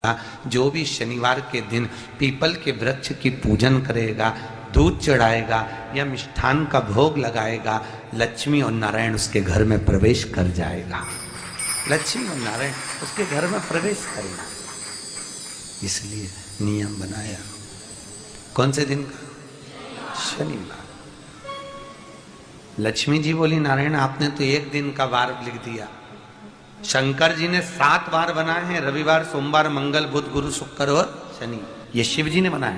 जो भी शनिवार के दिन पीपल के वृक्ष की पूजन करेगा, दूध चढ़ाएगा या मिष्ठान का भोग लगाएगा, लक्ष्मी और नारायण उसके घर में प्रवेश कर जाएगा। लक्ष्मी और नारायण उसके घर में प्रवेश करेगा। इसलिए नियम बनाया। कौन से दिन का? शनिवार। लक्ष्मी जी बोली, नारायण आपने तो एक दिन का वार लिख दिया। शंकर जी ने 7 वार बनाए हैं, रविवार, सोमवार, मंगल, बुध, गुरु, शुक्र और शनि। ये शिव जी ने बनाए।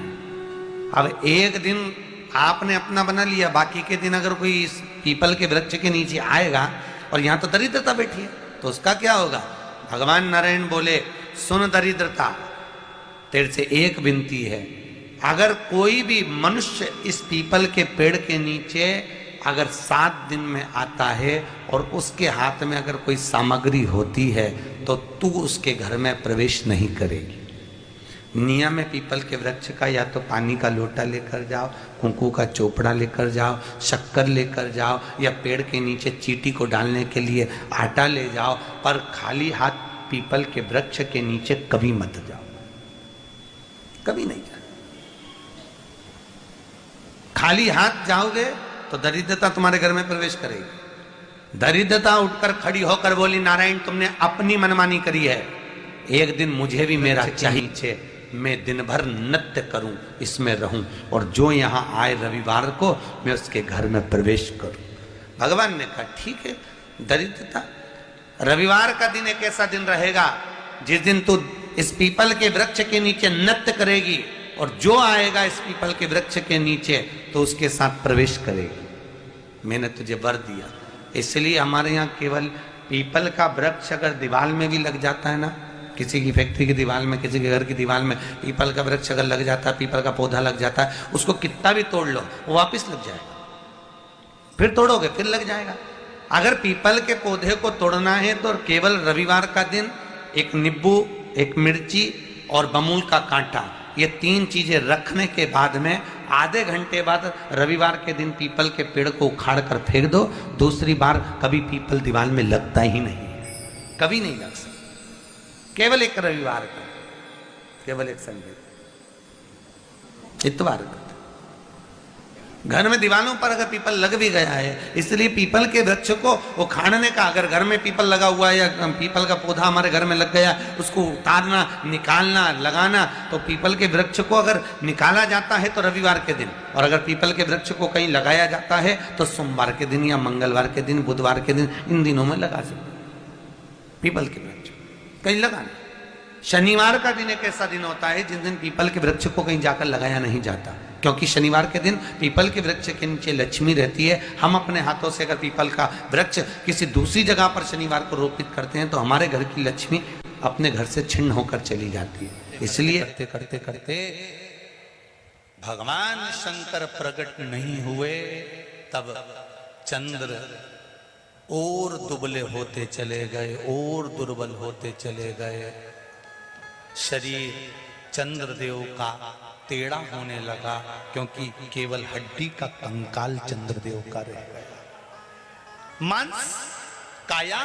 अब एक दिन आपने अपना बना लिया, बाकी के दिन अगर कोई इस पीपल के वृक्ष के नीचे आएगा और यहाँ तो दरिद्रता बैठी है तो उसका क्या होगा? भगवान नारायण बोले, सुन दरिद्रता, तेरे से एक विनती है, अगर कोई भी मनुष्य इस पीपल के पेड़ के नीचे अगर 7 दिन में आता है और उसके हाथ में अगर कोई सामग्री होती है तो तू उसके घर में प्रवेश नहीं करेगी। नियम है पीपल के वृक्ष का, या तो पानी का लोटा लेकर जाओ, कुंकू का चोपड़ा लेकर जाओ, शक्कर लेकर जाओ, या पेड़ के नीचे चींटी को डालने के लिए आटा ले जाओ, पर खाली हाथ पीपल के वृक्ष के नीचे कभी मत जाओ, कभी नहीं जाओ। खाली हाथ जाओगे तो दरिद्रता तुम्हारे घर में प्रवेश करेगी। दरिद्रता उठकर खड़ी होकर बोली, नारायण तुमने अपनी मनमानी करी है, एक दिन मुझे भी मेरा चाहिए, मैं दिन भर नृत्य करूं, इसमें रहूं, और जो यहां आए रविवार को मैं उसके घर में प्रवेश करूं। भगवान ने कहा ठीक है। दरिद्रता, रविवार का दिन एक ऐसा दिन रहेगा जिस दिन तू इस पीपल के वृक्ष के नीचे नृत्य करेगी और जो आएगा इस पीपल के वृक्ष के नीचे तो उसके साथ प्रवेश करेगी। मैंने तुझे वर दिया। इसलिए हमारे यहाँ केवल पीपल का वृक्ष अगर दीवार में भी लग जाता है ना, किसी की फैक्ट्री की दीवार में, किसी के घर की दीवार में पीपल का वृक्ष अगर लग जाता है, पीपल का पौधा लग जाता है, उसको कितना भी तोड़ लो वो वापिस लग जाएगा। फिर तोड़ोगे फिर लग जाएगा। अगर पीपल के पौधे को तोड़ना है तो केवल रविवार का दिन एक नींबू, एक मिर्ची और बमूल का कांटा, ये 3 चीजें रखने के बाद में आधे घंटे बाद रविवार के दिन पीपल के पेड़ को उखाड़ कर फेंक दो। दूसरी बार कभी पीपल दीवार में लगता ही नहीं है, कभी नहीं लग सकता। केवल एक रविवार का, केवल एक संडे, इतवार का। घर में दीवारों पर अगर पीपल लग भी गया है, इसलिए पीपल के वृक्ष को उखाड़ने का, अगर घर में पीपल लगा हुआ है या पीपल का पौधा हमारे घर में लग गया, उसको उतारना, निकालना, लगाना, तो पीपल के वृक्ष को अगर निकाला जाता है तो रविवार के दिन, और अगर पीपल के वृक्ष को कहीं लगाया जाता है तो सोमवार के दिन या मंगलवार के दिन, बुधवार के दिन, इन दिनों में लगा सकते पीपल के वृक्ष कहीं लगाना। शनिवार का दिन एक ऐसा दिन होता है जिस दिन पीपल के वृक्ष को कहीं जाकर लगाया नहीं जाता, क्योंकि शनिवार के दिन पीपल के वृक्ष के नीचे लक्ष्मी रहती है। हम अपने हाथों से अगर पीपल का वृक्ष किसी दूसरी जगह पर शनिवार को रोपित करते हैं तो हमारे घर की लक्ष्मी अपने घर से छिन्न होकर चली जाती है। इसलिए करते करते करते भगवान शंकर प्रकट नहीं हुए, तब चंद्र और दुबले होते चले गए, और दुर्बल होते चले गए। शरीर चंद्रदेव का टेढ़ा होने लगा, क्योंकि केवल हड्डी का कंकाल चंद्रदेव का रह गया। मांस काया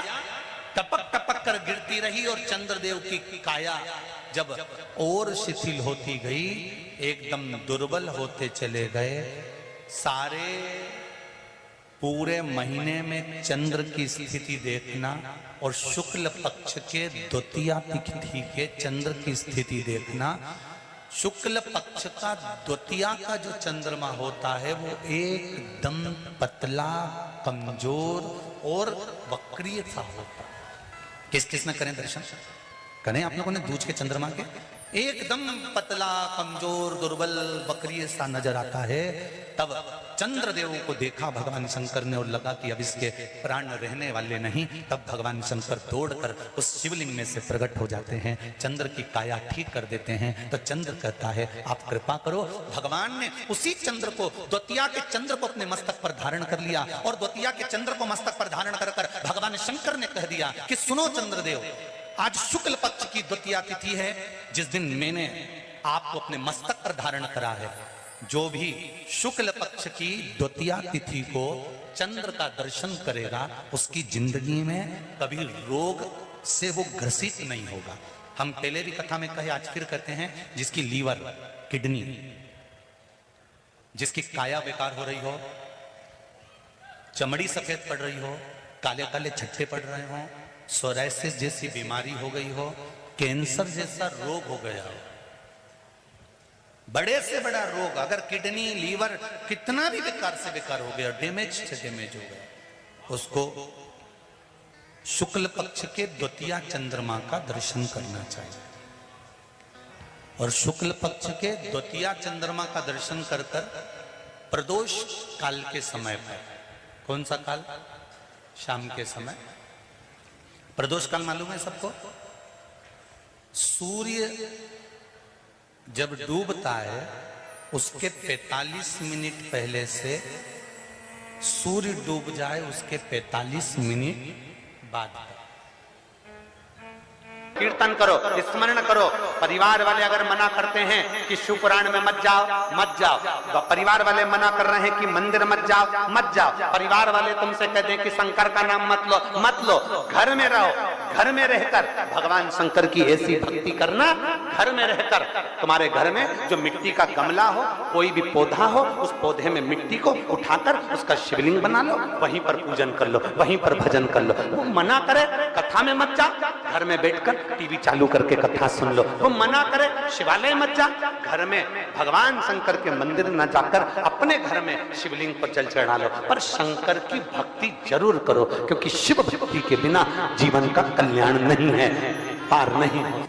टपक टपक कर गिरती रही और चंद्रदेव की काया जब और शिथिल होती गई, एकदम दुर्बल होते चले गए। सारे पूरे महीने में चंद्र की स्थिति देखना और शुक्ल पक्ष के द्वितीया तिथि के चंद्र की स्थिति देखना। शुक्ल पक्ष का द्वितीया का जो चंद्रमा होता है वो एकदम पतला, कमजोर और वक्रीय सा होता है। किस किस ने करें दर्शन? करें आप लोगों ने दूज के चंद्रमा के? एकदम पतला, कमजोर, दुर्बल, वक्रीय सा नजर आता है। तब चंद्रदेव को देखा भगवान शंकर ने और लगा कि अब इसके प्राण रहने वाले नहीं। तब भगवान शंकर दौड़कर उस शिवलिंग में से प्रकट हो जाते हैं, चंद्र की काया ठीक कर देते हैं। तो चंद्र कहता है आप कृपा करो। भगवान ने उसी चंद्र को, द्वितीया के चंद्र को अपने मस्तक पर धारण कर लिया, और द्वितीया के चंद्र को मस्तक पर धारण कर भगवान शंकर ने कह दिया कि सुनो चंद्रदेव, आज शुक्ल पक्ष की द्वितीया तिथि है, जिस दिन मैंने आपको अपने मस्तक पर धारण करा है। जो भी शुक्ल पक्ष की द्वितीया तिथि को चंद्र का दर्शन करेगा उसकी जिंदगी में कभी रोग से वो ग्रसित नहीं होगा, हम पहले भी कथा में कहे, आज फिर कहते हैं, जिसकी लीवर, किडनी, जिसकी काया बेकार हो रही हो, चमड़ी सफेद पड़ रही हो, काले काले छट्टे पड़ रहे हो, सोराइसिस जैसी बीमारी हो गई हो, कैंसर जैसा रोग हो गया हो, बड़े से बड़ा रोग, अगर किडनी लीवर कितना भी बेकार से बेकार हो गया, डैमेज से डैमेज हो गया, उसको शुक्ल पक्ष के द्वितीया चंद्रमा का दर्शन करना चाहिए। और शुक्ल पक्ष के द्वितीया चंद्रमा का दर्शन कर कर प्रदोष काल के समय पर, कौन सा काल? शाम के समय। प्रदोष काल मालूम है सबको? सूर्य जब डूबता है उसके 45 मिनट पहले से सूर्य डूब जाए उसके 45 मिनट बाद। कीर्तन करो, स्मरण करो। परिवार वाले अगर मना करते हैं कि शिव पुराण में मत जाओ, मत जाओ। तो परिवार वाले मना कर रहे हैं कि मंदिर मत जाओ, मत जाओ। परिवार वाले तुमसे कहते हैं कि शंकर का नाम मत लो, मत लो। घर में रहो, घर में रहकर भगवान शंकर की ऐसी भक्ति करना, घर में रहकर। तुम्हारे घर में जो मिट्टी का गमला हो, कोई भी पौधा हो, उस पौधे में मिट्टी को उठाकर उसका शिवलिंग बना लो, वहीं पर पूजन कर लो, वहीं पर भजन कर लो। वो मना करे कथा में मत जा, घर में बैठकर टीवी चालू करके कथा सुन लो। वो मना करे शिवालय मत जा, घर में भगवान शंकर के मंदिर न जाकर अपने घर में शिवलिंग पर जल चढ़ा लो। पर शंकर की भक्ति जरूर करो, क्योंकि शिव भक्ति के बिना जीवन का कल्याण नहीं है, पार नहीं है।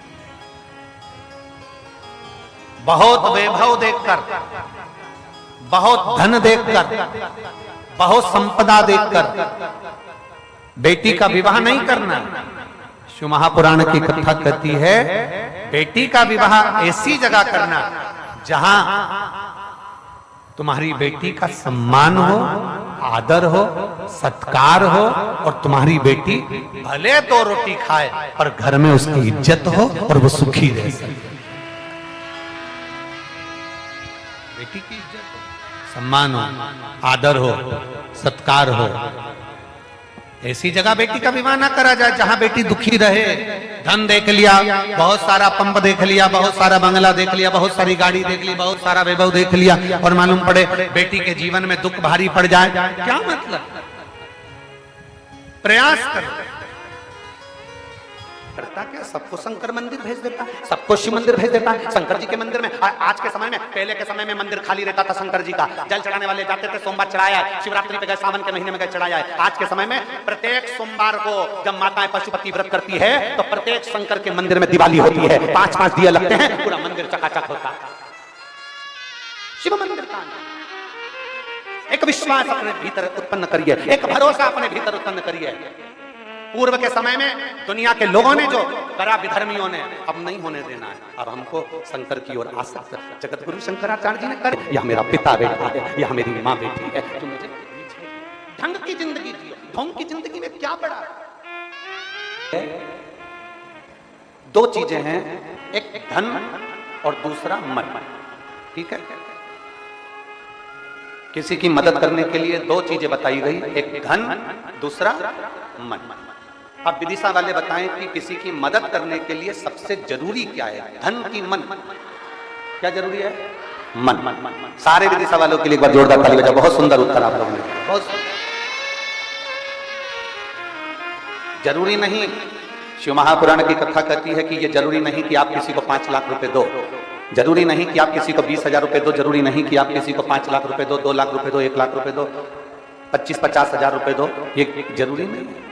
बहुत वैभव देखकर, बहुत धन देखकर, बहुत संपदा देखकर बेटी का विवाह नहीं करना। शिव महापुराण की कथा कहती है, बेटी का विवाह ऐसी जगह करना जहां तुम्हारी बेटी का सम्मान हो, आदर हो, सत्कार हो, और तुम्हारी बेटी भले 2 रोटी खाए पर घर में उसकी इज्जत हो और वो सुखी रह सके। बेटी की इज्जत हो, सम्मान हो, आदर हो, सत्कार हो, ऐसी जगह बेटी का विवाह ना करा जाए जहां बेटी दुखी रहे। धन देख लिया, बहुत सारा पंप देख लिया, बहुत सारा बंगला देख लिया, बहुत सारी गाड़ी देख ली, बहुत सारा वैभव देख लिया, और मालूम पड़े बेटी के जीवन में दुख भारी पड़ जाए, क्या मतलब? प्रयास करो। करता क्या? सबको शंकर मंदिर भेज देता है, सबको शिव मंदिर भेज देता है। शंकर जी के मंदिर में आज के समय में, पहले के समय में मंदिर खाली रहता था शंकर जी का, जल चढ़ाने वाले जाते थे, सोमवार चढ़ाया है, शिवरात्रि पे गए, सावन के महीने में गए चढ़ाया है। आज के समय में प्रत्येक सोमवार को जब माताएं पशुपति व्रत करती है तो प्रत्येक शंकर के मंदिर में दिवाली होती है, 5-5 दिए लगते हैं, पूरा मंदिर चकाचक होता है। शिव मंदिर का एक विश्वास अपने भीतर उत्पन्न करिए, एक भरोसा अपने भीतर उत्पन्न करिए। पूर्व के समय में दुनिया के लोगों ने, जो बड़ा विधर्मियों ने, अब नहीं होने देना है। अब हमको शंकर की ओर आसक्त जगत गुरु शंकराचार्य जी ने कर, यह मेरा पिता बेटा है, यह मेरी माँ बेटी है, जो मुझे ढंग की जिंदगी जियो। ढोंग की जिंदगी में क्या बड़ा? 2 चीजें हैं, एक धन और दूसरा मन। ठीक है? किसी की मदद करने के लिए 2 चीजें बताई गई, एक धन, दूसरा मन। अब विदिशा वाले बताएं कि किसी की मदद करने के लिए सबसे जरूरी क्या है, धन की मन? क्या जरूरी है? मन। सारे विदिशा वालों के लिए एक बार जोरदार ताली बजाओ। बहुत सुंदर उत्तर आप लोगों ने, बहुत जरूरी नहीं। शिव महापुराण की कथा कहती है कि ये जरूरी नहीं कि आप किसी को 5 लाख रुपए दो, जरूरी नहीं कि आप किसी को 20,000 रुपए दो, जरूरी नहीं कि आप किसी को 5 लाख रुपए दो, 2 लाख रुपए दो, 1 लाख रुपए दो, 25-50 हजार रुपए दो, ये जरूरी नहीं है।